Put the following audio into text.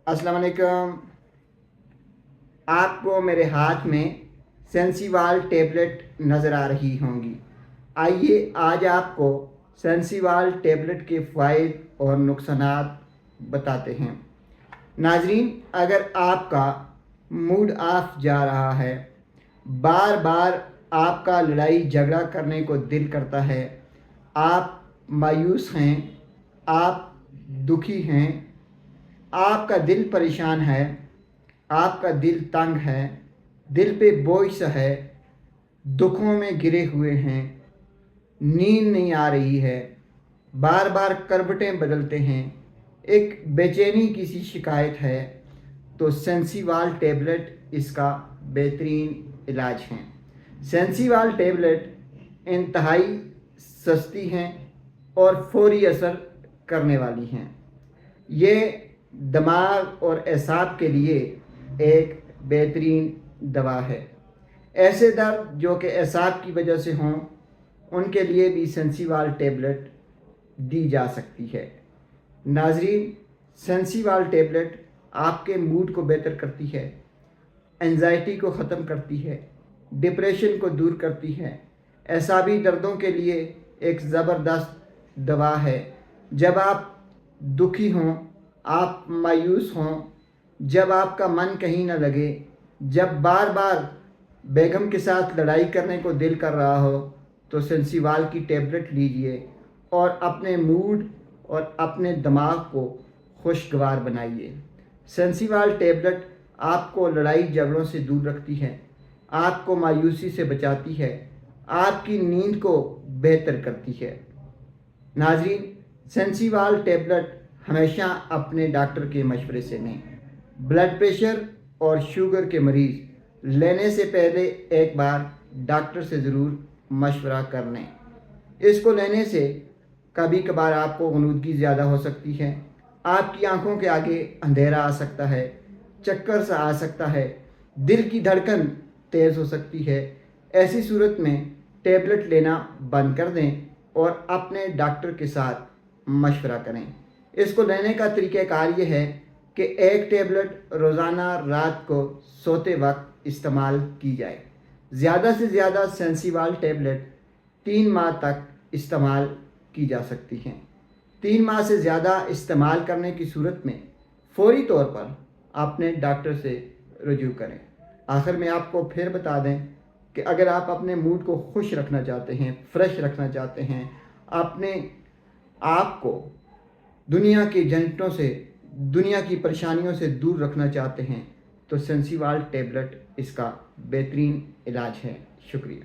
अस्सलाम वालेकुम। आपको मेरे हाथ में सेंसीवाल टेबलेट नज़र आ रही होंगी। आइए आज आपको सेंसीवाल टेबलेट के फ़ायदे और नुकसानात बताते हैं। नाजरीन, अगर आपका मूड ऑफ जा रहा है, बार बार आपका लड़ाई झगड़ा करने को दिल करता है, आप मायूस हैं, आप दुखी हैं, आपका दिल परेशान है, आपका दिल तंग है, दिल पे बोझ सा है, दुखों में घिरे हुए हैं, नींद नहीं आ रही है, बार बार करवटें बदलते हैं, एक बेचैनी की सी शिकायत है, तो सेंसीवाल टेबलेट इसका बेहतरीन इलाज है। सेंसीवाल टेबलेट इंतहाई सस्ती हैं और फौरी असर करने वाली हैं। ये दिमाग और एसाब के लिए एक बेहतरीन दवा है। ऐसे दर्द जो कि एसाब की वजह से हों, उनके लिए भी सेंसीवाल टेबलेट दी जा सकती है। नाजरीन, सेंसीवाल टेबलेट आपके मूड को बेहतर करती है, एंजाइटी को ख़त्म करती है, डिप्रेशन को दूर करती है, एसाबी दर्दों के लिए एक ज़बरदस्त दवा है। जब आप दुखी हों, आप मायूस हों, जब आपका मन कहीं ना लगे, जब बार बार बेगम के साथ लड़ाई करने को दिल कर रहा हो, तो सेंसीवाल की टेबलेट लीजिए और अपने मूड और अपने दिमाग को खुशगवार बनाइए। सेंसीवाल टेबलेट आपको लड़ाई झगड़ों से दूर रखती है, आपको मायूसी से बचाती है, आपकी नींद को बेहतर करती है। नाज़रीन, सेंसीवाल टेबलेट हमेशा अपने डॉक्टर के मशवरे से लें। ब्लड प्रेशर और शुगर के मरीज़ लेने से पहले एक बार डॉक्टर से ज़रूर मशवरा कर लें। इसको लेने से कभी कभार आपको ग़ुनूदगी ज़्यादा हो सकती है, आपकी आंखों के आगे अंधेरा आ सकता है, चक्कर सा आ सकता है, दिल की धड़कन तेज़ हो सकती है। ऐसी सूरत में टेबलेट लेना बंद कर दें और अपने डॉक्टर के साथ मशवरा करें। इसको लेने का तरीक़ाकार ये है कि एक टेबलेट रोज़ाना रात को सोते वक्त इस्तेमाल की जाए। ज़्यादा से ज़्यादा सेंसीवाल टेबलेट 3 माह तक इस्तेमाल की जा सकती हैं। 3 माह से ज़्यादा इस्तेमाल करने की सूरत में फौरी तौर पर अपने डॉक्टर से रजू करें। आखिर में आपको फिर बता दें कि अगर आप अपने मूड को खुश रखना चाहते हैं, फ्रेश रखना चाहते हैं, अपने आप को दुनिया के झंझटों से, दुनिया की परेशानियों से दूर रखना चाहते हैं, तो सेंसीवाल टेबलेट इसका बेहतरीन इलाज है। शुक्रिया।